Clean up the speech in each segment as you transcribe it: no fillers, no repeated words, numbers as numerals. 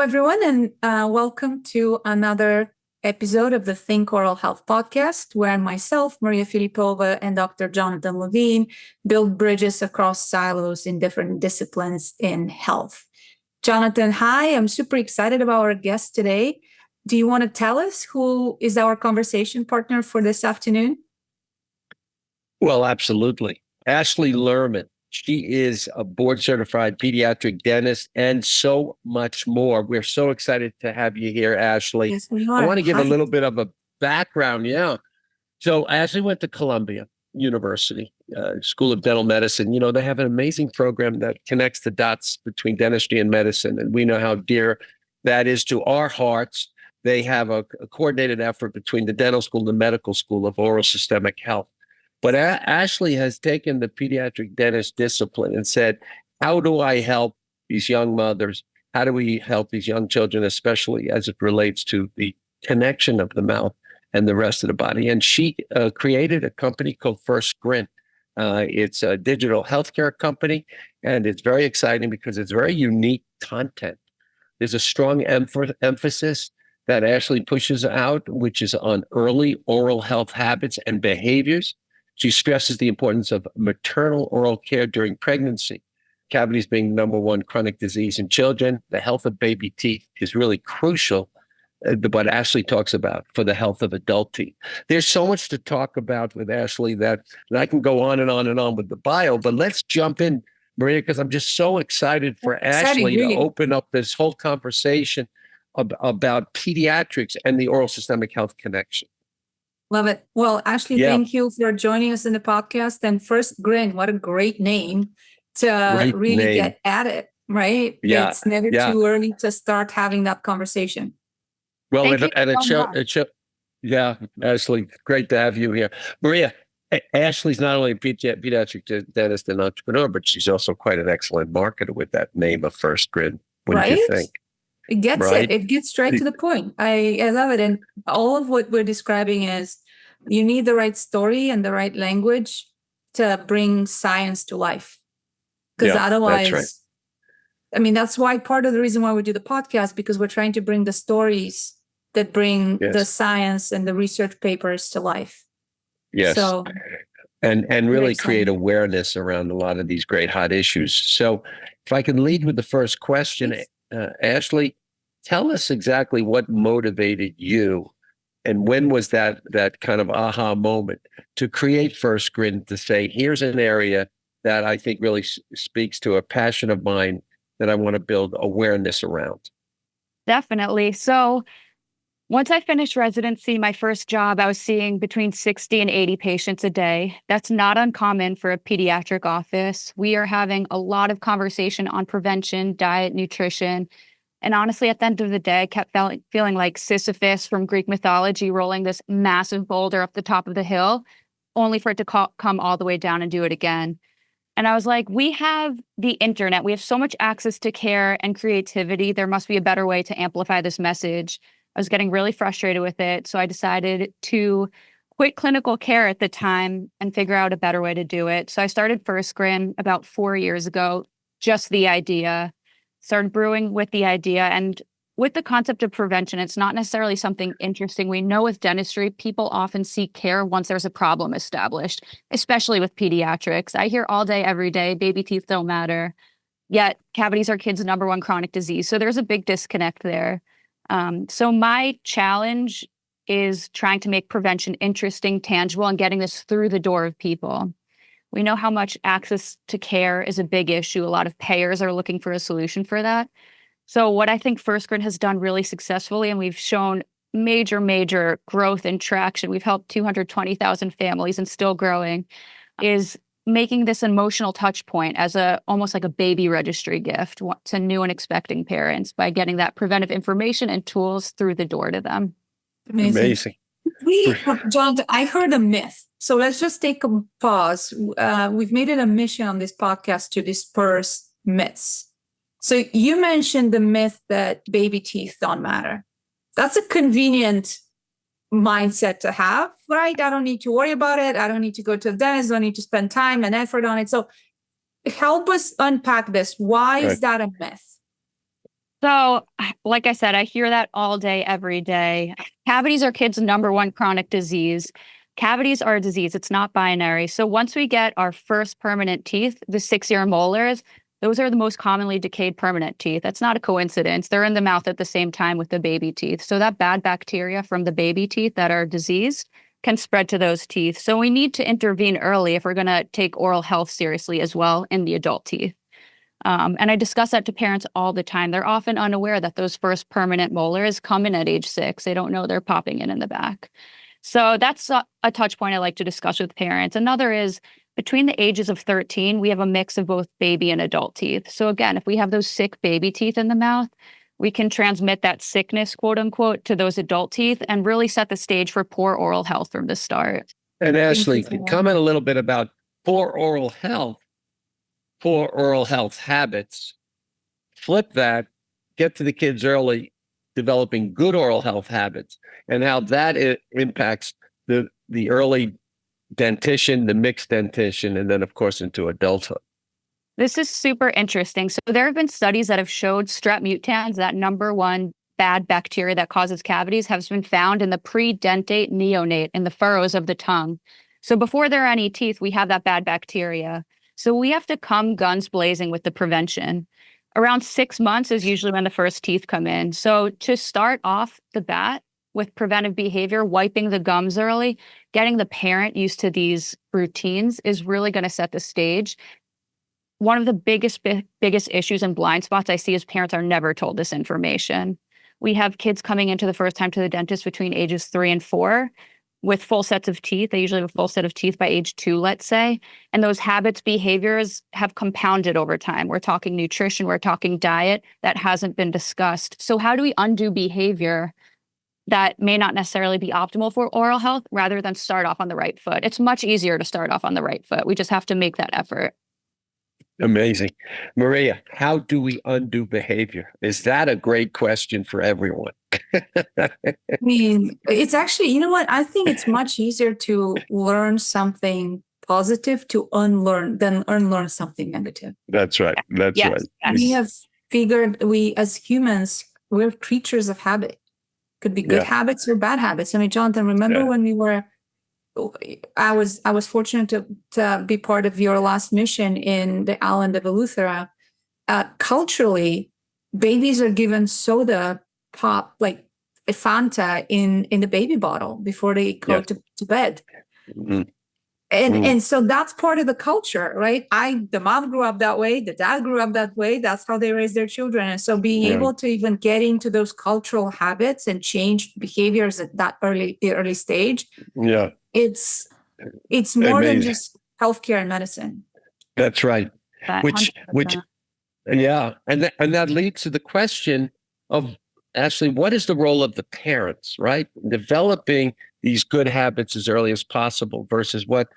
everyone, and welcome to another episode of the Think Oral Health podcast, where myself, Maria Filipova, and Dr. Jonathan Levine build bridges across silos in different disciplines in health. Jonathan, hi, I'm super excited about our guest today. Do you want to tell us who is our conversation partner for this afternoon? Well, absolutely. Ashley Lerman. She is a board-certified pediatric dentist and so much more. We're so excited to have you here, Ashley. Yes, we are. I want to give Hi. a little bit of a background. Yeah. So Ashley went to Columbia University, School of Dental Medicine. You know, they have an amazing program that connects the dots between dentistry and medicine. And we know how dear that is to our hearts. They have a coordinated effort between the dental school and the medical school of oral systemic health. But Ashley has taken the pediatric dentist discipline and said, how do I help these young mothers? How do we help these young children, especially as it relates to the connection of the mouth and the rest of the body? And she created a company called First Grin. It's a digital healthcare company, and it's very exciting because it's very unique content. There's a strong emphasis that Ashley pushes out, which is on early oral health habits and behaviors. She stresses the importance of maternal oral care during pregnancy, cavities being number one chronic disease in children. The health of baby teeth is really crucial, what Ashley talks about for the health of adult teeth. There's so much to talk about with Ashley that and I can go on and on and on with the bio, but let's jump in, Maria, because I'm just so excited for Ashley to open up this whole conversation about pediatrics and the oral systemic health connection. Love it. Well, Ashley, thank you for joining us in the podcast. And First Grin, what a great name to really get at it, right? Yeah. It's never too early to start having that conversation. Well, yeah, Ashley, great to have you here. Maria, Ashley's not only a pediatric dentist and entrepreneur, but she's also quite an excellent marketer with that name of First Grin. What do you think? It gets it. It gets straight to the point. I love it. And all of what we're describing is you need the right story and the right language to bring science to life. Because otherwise, that's I mean, that's why part of the reason why we do the podcast, because we're trying to bring the stories that bring the science and the research papers to life. Yes. So, and really create awareness around a lot of these great hot issues. So if I can lead with the first question, Ashley, tell us exactly what motivated you and when was that kind of aha moment to create First Grin, to say, here's an area that I think really speaks to a passion of mine that I want to build awareness around. Definitely. So once I finished residency, my first job, I was seeing between 60 and 80 patients a day. That's not uncommon for a pediatric office. We are having a lot of conversation on prevention, diet, nutrition. And honestly, at the end of the day, I kept feeling like Sisyphus from Greek mythology rolling this massive boulder up the top of the hill, only for it to come all the way down and do it again. And I was like, we have the internet. We have so much access to care and creativity. There must be a better way to amplify this message. I was getting really frustrated with it. So I decided to quit clinical care at the time and figure out a better way to do it. So I started First Grin about 4 years ago, just the idea, started brewing with the idea. And with the concept of prevention, it's not necessarily something interesting. We know with dentistry, people often seek care once there's a problem established, especially with pediatrics. I hear all day, every day, baby teeth don't matter, yet cavities are kids' number one chronic disease. So there's a big disconnect there. So my challenge is trying to make prevention interesting, tangible, and getting this through the door of people. We know how much access to care is a big issue. A lot of payers are looking for a solution for that. So what I think First Grin has done really successfully, and we've shown major growth and traction, we've helped 220,000 families and still growing, is making this emotional touch point as almost like a baby registry gift to new and expecting parents by getting that preventive information and tools through the door to them. Amazing. John, I heard a myth. So let's just take a pause. We've made it a mission on this podcast to disperse myths. So you mentioned the myth that baby teeth don't matter. That's a convenient mindset to have, right? I don't need to worry about it. I don't need to go to the dentist. I don't need to spend time and effort on it. So help us unpack this. Why is that a myth? So like I said, I hear that all day, every day. Cavities are kids' number one chronic disease. Cavities are a disease. It's not binary. So once we get our first permanent teeth, the 6-year molars, those are the most commonly decayed permanent teeth. That's not a coincidence. They're in the mouth at the same time with the baby teeth. So that bad bacteria from the baby teeth that are diseased can spread to those teeth. So we need to intervene early if we're going to take oral health seriously as well in the adult teeth. And I discuss that to parents all the time. They're often unaware that those first permanent molars come in at age 6. They don't know they're popping in the back. So that's a touch point I like to discuss with parents. Another is between the ages of 13, we have a mix of both baby and adult teeth. So again, if we have those sick baby teeth in the mouth, we can transmit that sickness, quote unquote, to those adult teeth and really set the stage for poor oral health from the start. And Ashley, comment a little bit about poor oral health habits. Flip that, get to the kids early, developing good oral health habits, and how that impacts the early dentition, the mixed dentition, and then, of course, into adulthood. This is super interesting. So there have been studies that have showed strep mutans, that number one bad bacteria that causes cavities, has been found in the pre-dentate neonate, in the furrows of the tongue. So before there are any teeth, we have that bad bacteria. So we have to come guns blazing with the prevention. Around 6 months is usually when the first teeth come in. So to start off the bat with preventive behavior, wiping the gums early, getting the parent used to these routines is really going to set the stage. One of the biggest issues and blind spots I see is parents are never told this information. We have kids coming into the first time to the dentist between ages 3 and 4 with full sets of teeth. They usually have a full set of teeth by age 2, let's say. And those habits, behaviors have compounded over time. We're talking nutrition, we're talking diet that hasn't been discussed. So how do we undo behavior that may not necessarily be optimal for oral health rather than start off on the right foot? It's much easier to start off on the right foot. We just have to make that effort. Amazing. Maria, how do we undo behavior? Is that a great question for everyone? I mean, it's actually, you know what? I think it's much easier to learn something positive to unlearn than unlearn something negative. That's right. That's Yes, right. yes. We have figured as humans, we're creatures of habit. Could be good habits or bad habits. I mean, Jonathan, remember when we were, I was fortunate to be part of your last mission in the island of Eleuthera. Culturally, babies are given soda pop, like a Fanta in the baby bottle before they go to bed. Mm-hmm. And so that's part of the culture, right? The mom grew up that way, the dad grew up that way. That's how they raise their children. And so being able to even get into those cultural habits and change behaviors at that early stage, it's more than just healthcare and medicine. That's right. Which and that leads to the question of, Ashley, what is the role of the parents, right? Developing these good habits as early as possible versus what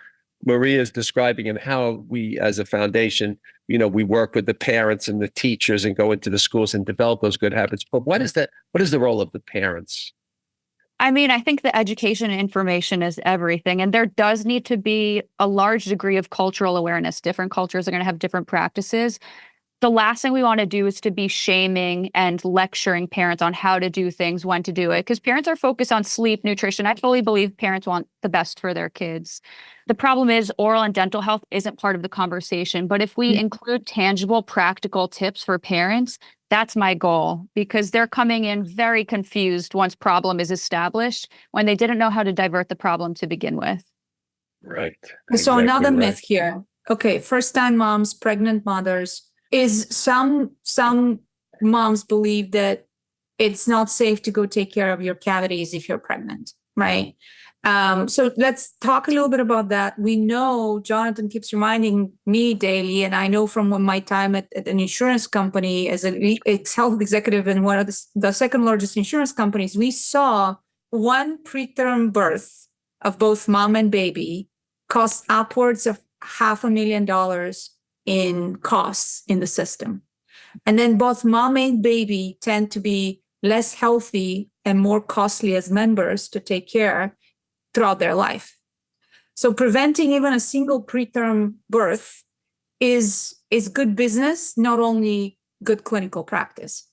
Maria is describing and how we as a foundation, we work with the parents and the teachers and go into the schools and develop those good habits. But what is the role of the parents? I mean, I think the education and information is everything. And there does need to be a large degree of cultural awareness. Different cultures are going to have different practices. The last thing we want to do is to be shaming and lecturing parents on how to do things, when to do it, because parents are focused on sleep, nutrition. I fully believe parents want the best for their kids. The problem is oral and dental health isn't part of the conversation. But if we include tangible, practical tips for parents, that's my goal, because they're coming in very confused once problem is established when they didn't know how to divert the problem to begin with. Right. So another myth here. Okay, first-time moms, pregnant mothers, is some moms believe that it's not safe to go take care of your cavities if you're pregnant, right? So let's talk a little bit about that. We know Jonathan keeps reminding me daily, and I know from my time at an insurance company as a health executive in one of the second largest insurance companies, we saw one preterm birth of both mom and baby costs upwards of $500,000 in costs in the system. And then both mom and baby tend to be less healthy and more costly as members to take care throughout their life. So preventing even a single preterm birth is good business, not only good clinical practice.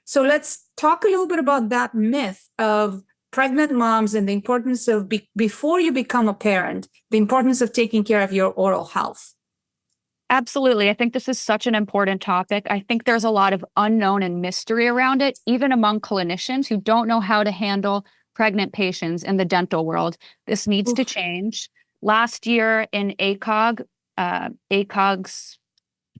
So let's talk a little bit about that myth of pregnant moms and the importance of, before you become a parent, the importance of taking care of your oral health. Absolutely. I think this is such an important topic. I think there's a lot of unknown and mystery around it, even among clinicians who don't know how to handle pregnant patients in the dental world. This needs to change. Last year in ACOG's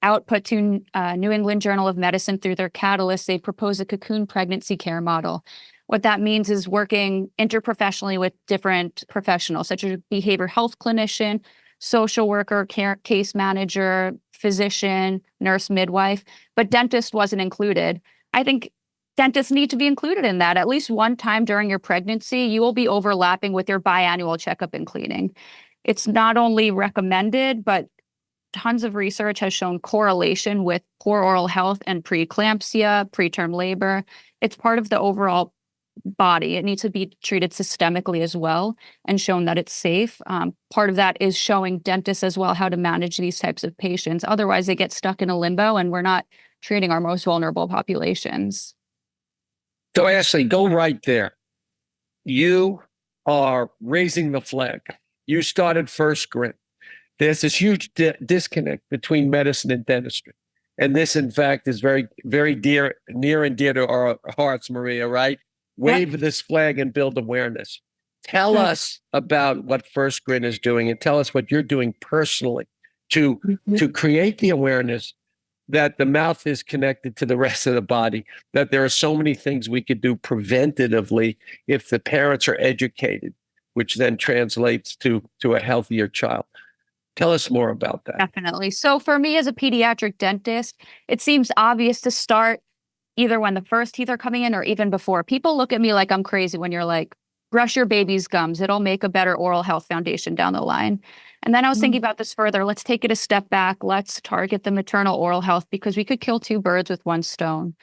output to New England Journal of Medicine through their catalyst, they proposed a cocoon pregnancy care model. What that means is working interprofessionally with different professionals, such as a behavioral health clinician, social worker, case manager, physician, nurse, midwife, but dentist wasn't included. I think dentists need to be included in that. At least one time during your pregnancy, you will be overlapping with your biannual checkup and cleaning. It's not only recommended, but tons of research has shown correlation with poor oral health and preeclampsia, preterm labor. It's part of the overall body. It needs to be treated systemically as well and shown that it's safe. Part of that is showing dentists as well how to manage these types of patients. Otherwise, they get stuck in a limbo and we're not treating our most vulnerable populations. So Ashley, go right there. You are raising the flag. You started First Grin. There's this huge disconnect between medicine and dentistry. And this, in fact, is very, very near and dear to our hearts, Maria, right? Wave this flag and build awareness. Tell us about what First Grin is doing and tell us what you're doing personally to create the awareness that the mouth is connected to the rest of the body, that there are so many things we could do preventatively if the parents are educated, which then translates to a healthier child. Tell us more about that. Definitely. So for me as a pediatric dentist, it seems obvious to start either when the first teeth are coming in or even before. People look at me like I'm crazy when you're like, brush your baby's gums. It'll make a better oral health foundation down the line. And then I was thinking about this further. Let's take it a step back. Let's target the maternal oral health because we could kill two birds with one stone.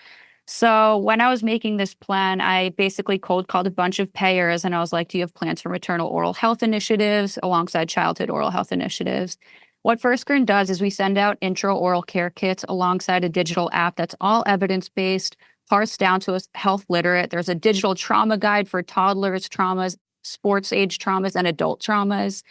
So when I was making this plan, I basically cold called a bunch of payers and I was like, do you have plans for maternal oral health initiatives alongside childhood oral health initiatives? What First Grin does is we send out intro oral care kits alongside a digital app that's all evidence-based, parsed down to a health literate. There's a digital trauma guide for toddlers, traumas, sports age traumas, and adult traumas,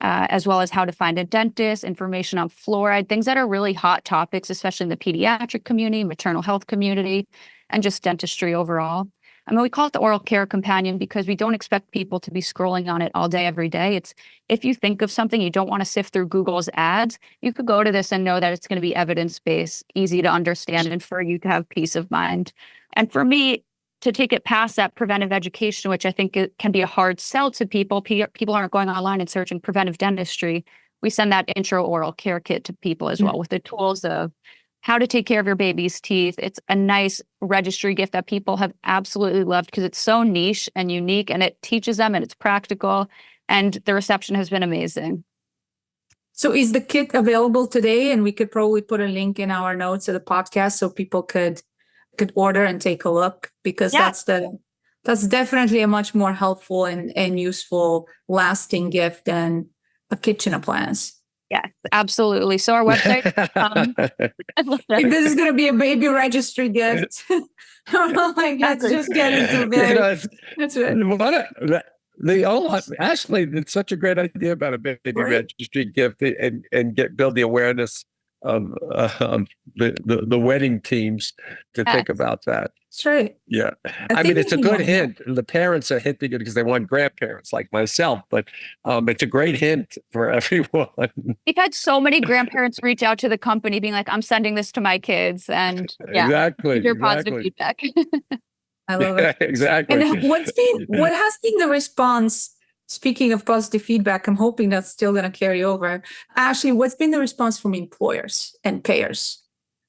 as well as how to find a dentist, information on fluoride, things that are really hot topics, especially in the pediatric community, maternal health community, and just dentistry overall. I mean, we call it the oral care companion because we don't expect people to be scrolling on it all day, every day. It's if you think of something, you don't want to sift through Google's ads, you could go to this and know that it's going to be evidence-based, easy to understand, and for you to have peace of mind. And for me, to take it past that preventive education, which I think it can be a hard sell to people, people aren't going online and searching preventive dentistry. We send that intro oral care kit to people as well with the tools of how to take care of your baby's teeth. It's a nice registry gift that people have absolutely loved because it's so niche and unique and it teaches them and it's practical and the reception has been amazing. So is the kit available today? And we could probably put a link in our notes of the podcast so people could order and take a look because that's definitely a much more helpful and useful lasting gift than a kitchen appliance. Yes, absolutely. So our website. If this is going to be a baby registry gift, let's just get into it. That's right. Ashley, it's such a great idea about a baby registry gift and build the awareness of the wedding teams to think about that. That's right. Yeah. I mean, it's a good hint. The parents are hinting it because they want grandparents like myself, but it's a great hint for everyone. We've had so many grandparents reach out to the company being like, I'm sending this to my kids. And your positive feedback. I love it. Exactly. And what has been the response? Speaking of positive feedback, I'm hoping that's still going to carry over. Ashley, what's been the response from employers and payers?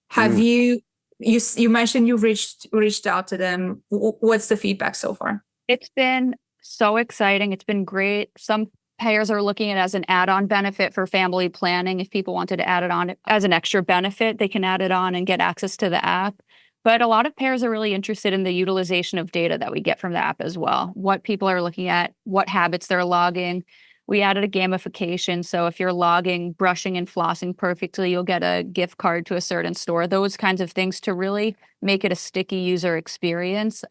Have you mentioned you've reached out to them. What's the feedback so far? It's been so exciting. It's been great. Some payers are looking at it as an add-on benefit for family planning. If people wanted to add it on as an extra benefit, they can add it on and get access to the app. But a lot of payers are really interested in the utilization of data that we get from the app as well. What people are looking at, what habits they're logging. We added a gamification. So if you're logging brushing and flossing perfectly, you'll get a gift card to a certain store, those kinds of things to really make it a sticky user experience,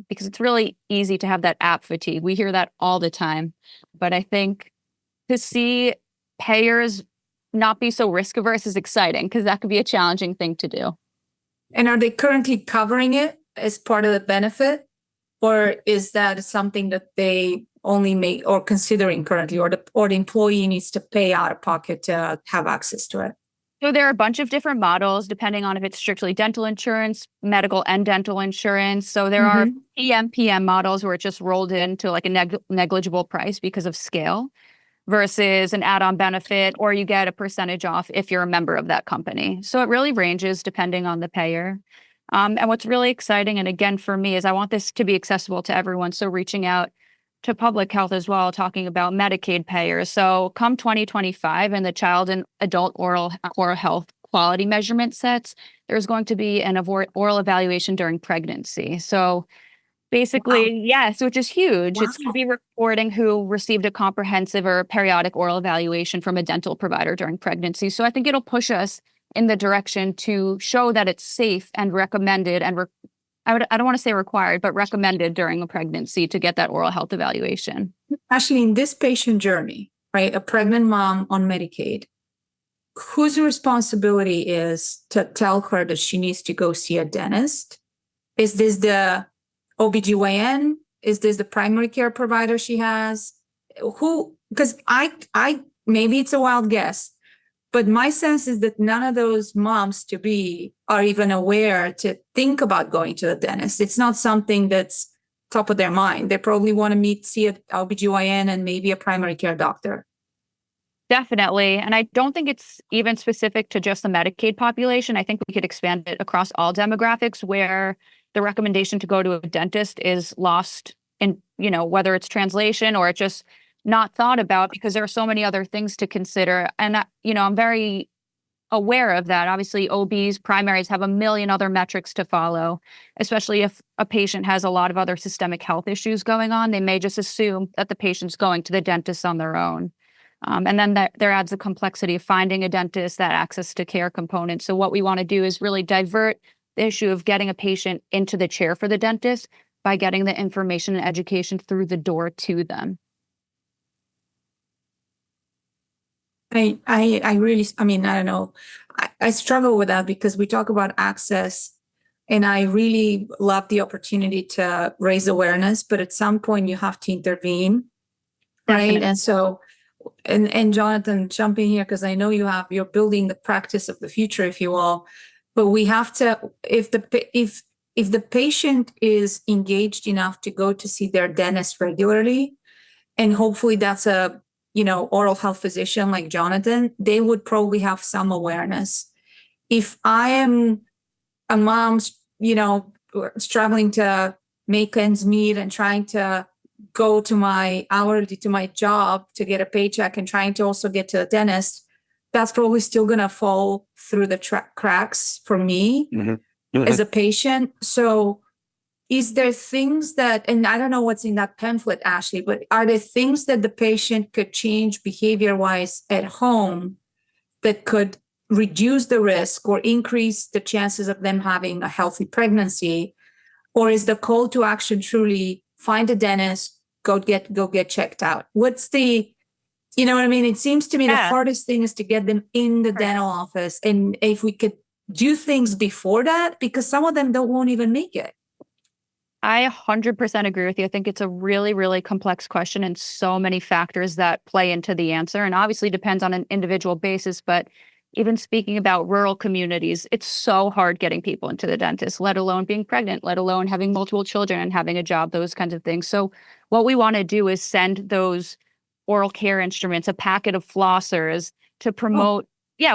because it's really easy to have that app fatigue. We hear that all the time. But I think to see payers not be so risk averse is exciting because that could be a challenging thing to do. And are they currently covering it as part of the benefit? Or is that something that they only make or considering currently, or the employee needs to pay out of pocket to have access to it? So there are a bunch of different models depending on if it's strictly dental insurance, medical and dental insurance. So there are PM models where it just rolled into like a negligible price because of scale versus an add-on benefit, or you get a percentage off if you're a member of that company. So it really ranges depending on the payer. And what's really exciting, and again, for me, is I want this to be accessible to everyone. So reaching out to public health as well, talking about Medicaid payers. So come 2025 and the child and adult oral health quality measurement sets, there's going to be an oral evaluation during pregnancy. So basically, yes, which is huge. It's going to be reporting who received a comprehensive or periodic oral evaluation from a dental provider during pregnancy. So I think it'll push us in the direction to show that it's safe and recommended and I don't want to say required, but recommended during a pregnancy to get that oral health evaluation. Actually, in this patient journey, right, a pregnant mom on Medicaid, whose responsibility is to tell her that she needs to go see a dentist? Is this the OBGYN? Is this the primary care provider she has? Who? Because I maybe it's a wild guess, but my sense is that none of those moms to be are even aware to think about going to the dentist. It's not something that's top of their mind. They probably want to see an OBGYN and maybe a primary care doctor. Definitely. And I don't think it's even specific to just the Medicaid population. I think we could expand it across all demographics where the recommendation to go to a dentist is lost in, whether it's translation or it's just not thought about because there are so many other things to consider. And, I'm very aware of that. Obviously, OBs, primaries have a million other metrics to follow, especially if a patient has a lot of other systemic health issues going on. They may just assume that the patient's going to the dentist on their own. And then there adds the complexity of finding a dentist, that access to care component. So what we want to do is really divert the issue of getting a patient into the chair for the dentist by getting the information and education through the door to them. I really, I don't know. I struggle with that because we talk about access and I really love the opportunity to raise awareness, but at some point you have to intervene. Right. Definitely. And so, and Jonathan, jump in here because I know you're building the practice of the future, if you will, but we have to, if the patient is engaged enough to go to see their dentist regularly, and hopefully that's a, oral health physician like Jonathan, they would probably have some awareness. If I am a mom, struggling to make ends meet and trying to go to my job to get a paycheck and trying to also get to the dentist, that's probably still going to fall through the cracks for me as a patient. So is there things that, and I don't know what's in that pamphlet, Ashley, but are there things that the patient could change behavior-wise at home that could reduce the risk or increase the chances of them having a healthy pregnancy? Or is the call to action truly find a dentist, go get checked out? What's the, what I mean? It seems to me the hardest thing is to get them in the dental office. And if we could do things before that, because some of them won't even make it. I 100% agree with you. I think it's a really, really complex question and so many factors that play into the answer, and obviously depends on an individual basis. But even speaking about rural communities, it's so hard getting people into the dentist, let alone being pregnant, let alone having multiple children and having a job, those kinds of things. So what we want to do is send those oral care instruments, a packet of flossers to promote.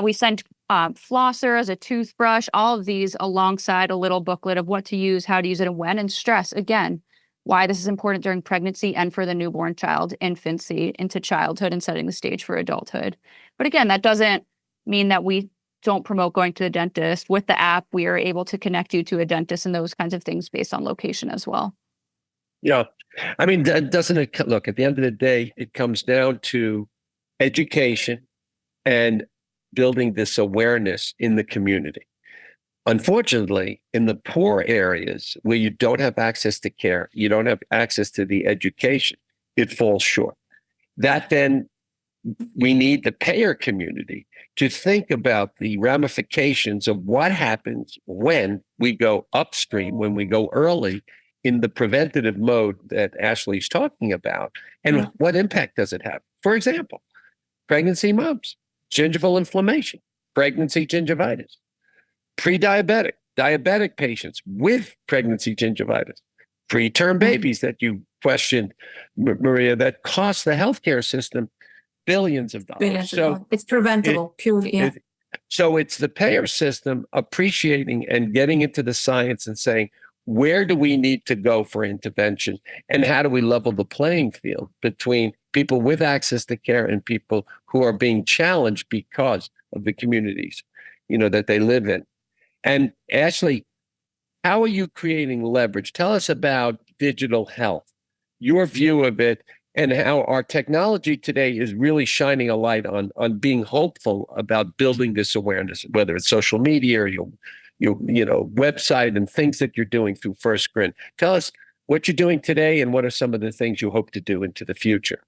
We send flossers, a toothbrush, all of these alongside a little booklet of what to use, how to use it, and when, and stress, again, why this is important during pregnancy and for the newborn child, infancy, into childhood, and setting the stage for adulthood. But again, that doesn't mean that we don't promote going to the dentist. With the app, we are able to connect you to a dentist and those kinds of things based on location as well. Yeah. I mean, doesn't it look, at the end of the day, it comes down to education and building this awareness in the community. Unfortunately, in the poor areas where you don't have access to care, you don't have access to the education, it falls short. That then we need the payer community to think about the ramifications of what happens when we go upstream, when we go early in the preventative mode that Ashley's talking about, and what impact does it have? For example, pregnancy moms, gingival inflammation, pregnancy gingivitis, pre-diabetic, diabetic patients with pregnancy gingivitis, preterm babies that you questioned, Maria, that cost the healthcare system billions of dollars. So it's preventable, purely. Yeah. So it's the payer system appreciating and getting into the science and saying, where do we need to go for intervention? And how do we level the playing field between people with access to care and people who are being challenged because of the communities, that they live in? And Ashley, how are you creating leverage? Tell us about digital health, your view of it, and how our technology today is really shining a light on being hopeful about building this awareness, whether it's social media or your website and things that you're doing through First Grin. Tell us what you're doing today and what are some of the things you hope to do into the future.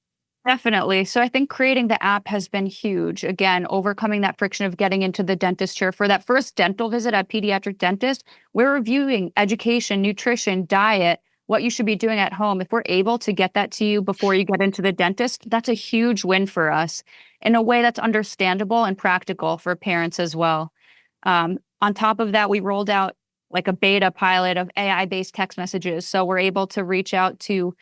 Definitely. So I think creating the app has been huge. Again, overcoming that friction of getting into the dentist chair. For that first dental visit at pediatric dentist, we're reviewing education, nutrition, diet, what you should be doing at home. If we're able to get that to you before you get into the dentist, that's a huge win for us in a way that's understandable and practical for parents as well. On top of that, we rolled out like a beta pilot of AI-based text messages. So we're able to reach out to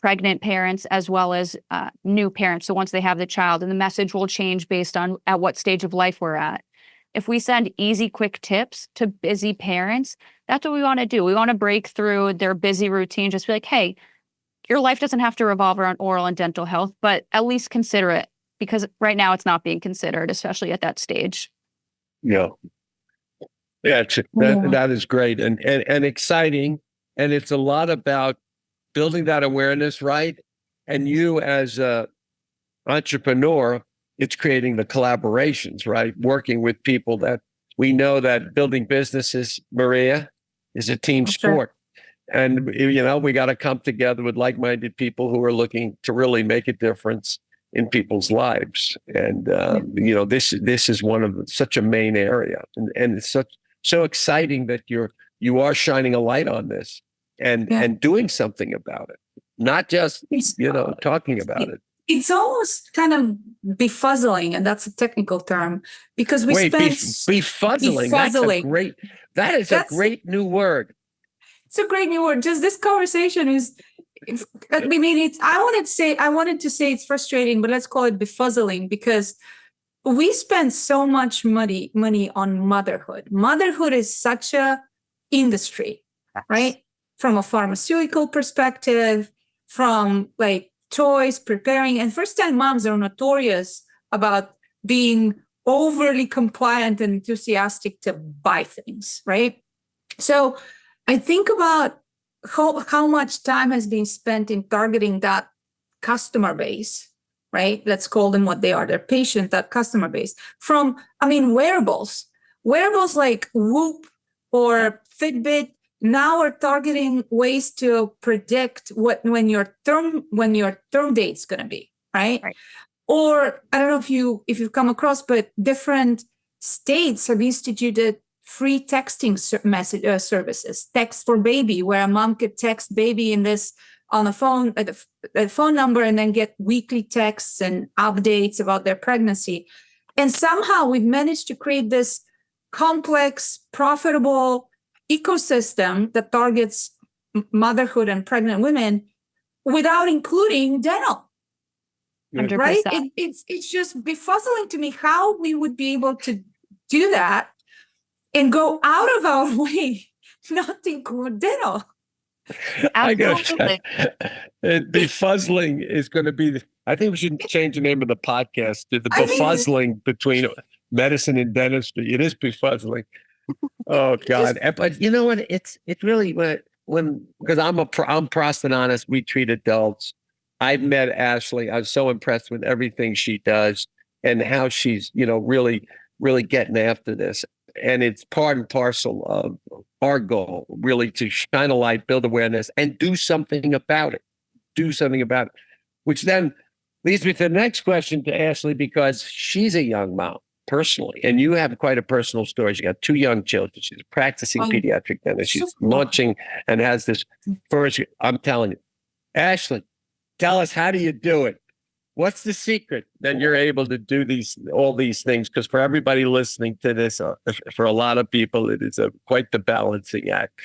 pregnant parents as well as new parents. So once they have the child, and the message will change based on at what stage of life we're at. If we send easy, quick tips to busy parents, that's what we want to do. We want to break through their busy routine. Just be like, hey, your life doesn't have to revolve around oral and dental health, but at least consider it, because right now it's not being considered, especially at that stage. Yeah. Yeah, that is great and exciting. And it's a lot about building that awareness, right? And you as a entrepreneur, it's creating the collaborations, right? Working with people that we know that building businesses, Maria, is a team sport. And, we got to come together with like-minded people who are looking to really make a difference in people's lives. And, this is one of such a main area. And it's so exciting that you are shining a light on this and doing something about it, not just, talking about it. It's almost kind of befuzzling, and that's a technical term, because befuzzling. That is a great new word. It's a great new word. Just this conversation I wanted to say it's frustrating, but let's call it befuzzling, because we spend so much money on motherhood. Motherhood is such a industry, right? From a pharmaceutical perspective, from like toys, preparing, and first-time moms are notorious about being overly compliant and enthusiastic to buy things, right? So I think about how much time has been spent in targeting that customer base, right? Let's call them what they are, their patient, that customer base. Wearables like Whoop or Fitbit now are targeting ways to predict when your term date's going to be, right? Or I don't know if you've come across, but different states have instituted free texting services, text for baby, where a mom could text baby on the phone at the phone number and then get weekly texts and updates about their pregnancy. And somehow we've managed to create this complex, profitable ecosystem that targets motherhood and pregnant women without including dental. 100%. Right? It's just befuzzling to me how we would be able to do that and go out of our way not to include dental. I guess befuzzling is going to be. I think we should change the name of the podcast to the befuzzling between medicine and dentistry. It is befuzzling. Oh God! But you know what? It's really because I'm prosthodontist, we treat adults. I've met Ashley. I was so impressed with everything she does and how she's, really, really getting after this. And it's part and parcel of our goal, really, to shine a light, build awareness, and do something about it. Which then leads me to the next question to Ashley, because she's a young mom personally, and you have quite a personal story. She got 2 young children. She's a practicing pediatric dentist. She's launching and has this first. I'm telling you, Ashley, tell us, how do you do it? What's the secret that you're able to do all these things? Because for everybody listening to this, for a lot of people, it is quite the balancing act.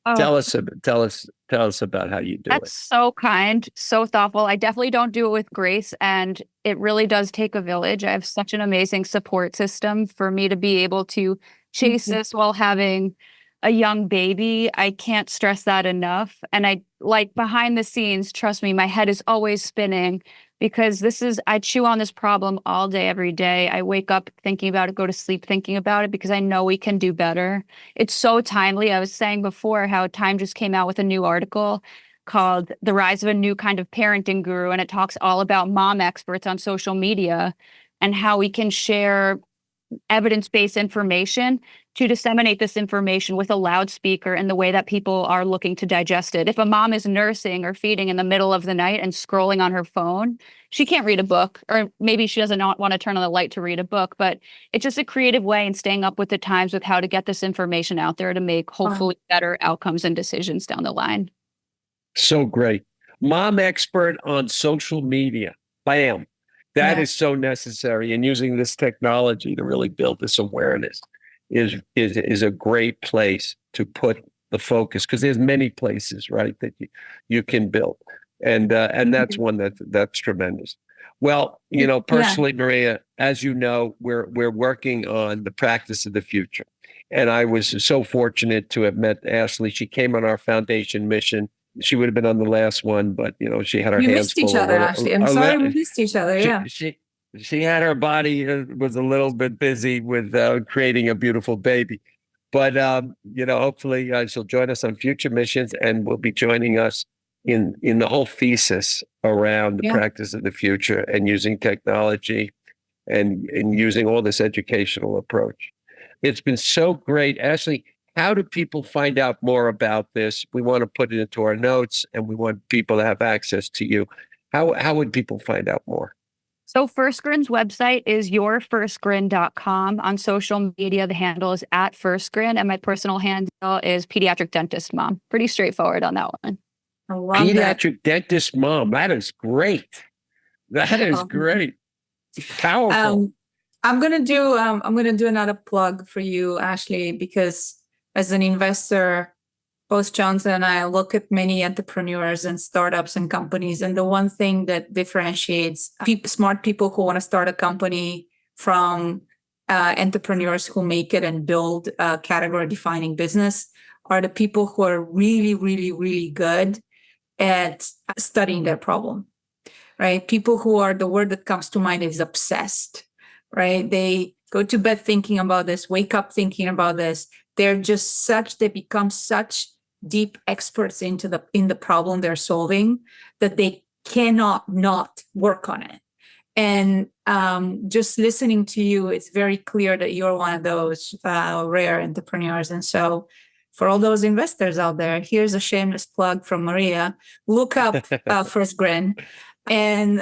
Oh, Tell us about how you do that's it. so kind, so thoughtful. I definitely don't do it with grace, and it really does take a village. I have such an amazing support system for me to be able to chase this while having a young baby. I can't stress that enough. And I like behind the scenes, trust me, my head is always spinning because I chew on this problem all day, every day. I wake up thinking about it, go to sleep thinking about it, because I know we can do better. It's so timely. I was saying before how Time just came out with a new article called The Rise of a New Kind of Parenting Guru. And it talks all about mom experts on social media and how we can share evidence-based information to disseminate this information with a loudspeaker in the way that people are looking to digest it. If a mom is nursing or feeding in the middle of the night and scrolling on her phone, she can't read a book, or maybe she doesn't want to turn on the light to read a book, but it's just a creative way in staying up with the times with how to get this information out there to make hopefully better outcomes and decisions down the line. So great. Mom expert on social media. Bam. That is so necessary. And using this technology to really build this awareness is a great place to put the focus, because there's many places, right, that you can build. And that's one that's tremendous. Well, personally, Maria, as you know, we're working on the practice of the future. And I was so fortunate to have met Ashley. She came on our foundation mission. She would have been on the last one, but she had her hands full. We missed each other, Ashley. I'm sorry we missed each other. Yeah. She had her body was a little bit busy with creating a beautiful baby, but hopefully she'll join us on future missions, and will be joining us in the whole thesis around the practice of the future and using technology and using all this educational approach. It's been so great, Ashley. How do people find out more about this? We want to put it into our notes, and we want people to have access to you. How would people find out more? So FirstGrin's website is yourfirstgrin.com. On social media, the handle is @FirstGrin, and my personal handle is Pediatric Dentist Mom. Pretty straightforward on that one. I love Pediatric Dentist Mom. That is great. That is great. Powerful. I'm gonna do another plug for you, Ashley, because as an investor, both Johnson and I look at many entrepreneurs and startups and companies. And the one thing that differentiates smart people who want to start a company from entrepreneurs who make it and build a category defining business are the people who are really, really, really good at studying their problem, right? People who are, the word that comes to mind is obsessed, right? They go to bed thinking about this, wake up thinking about this. They become such deep experts in the problem they're solving that they cannot not work on it. And just listening to you, it's very clear that you're one of those rare entrepreneurs. And so for all those investors out there, here's a shameless plug from Maria. Look up FirstGrin and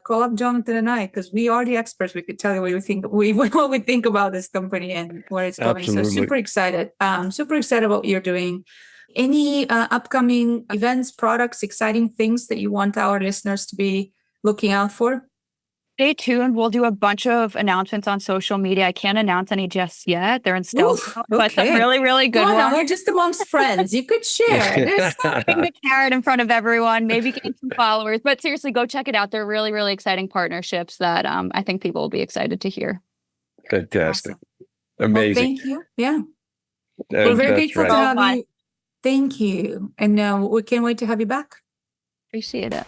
call up Jonathan and I, because we are the experts. We could tell you what we think about this company and where it's going. Absolutely. So super excited about what you're doing. Any upcoming events, products, exciting things that you want our listeners to be looking out for? Stay tuned. We'll do a bunch of announcements on social media. I can't announce any just yet. They're in stealth, but some really, really good ones. We're just amongst friends. You could share. There's putting the carrot in front of everyone, maybe getting some followers. But seriously, go check it out. They're really, really exciting partnerships that I think people will be excited to hear. Fantastic. Awesome. Amazing. Well, thank you. Yeah. We're very grateful to have you. Thank you. And we can't wait to have you back. Appreciate it.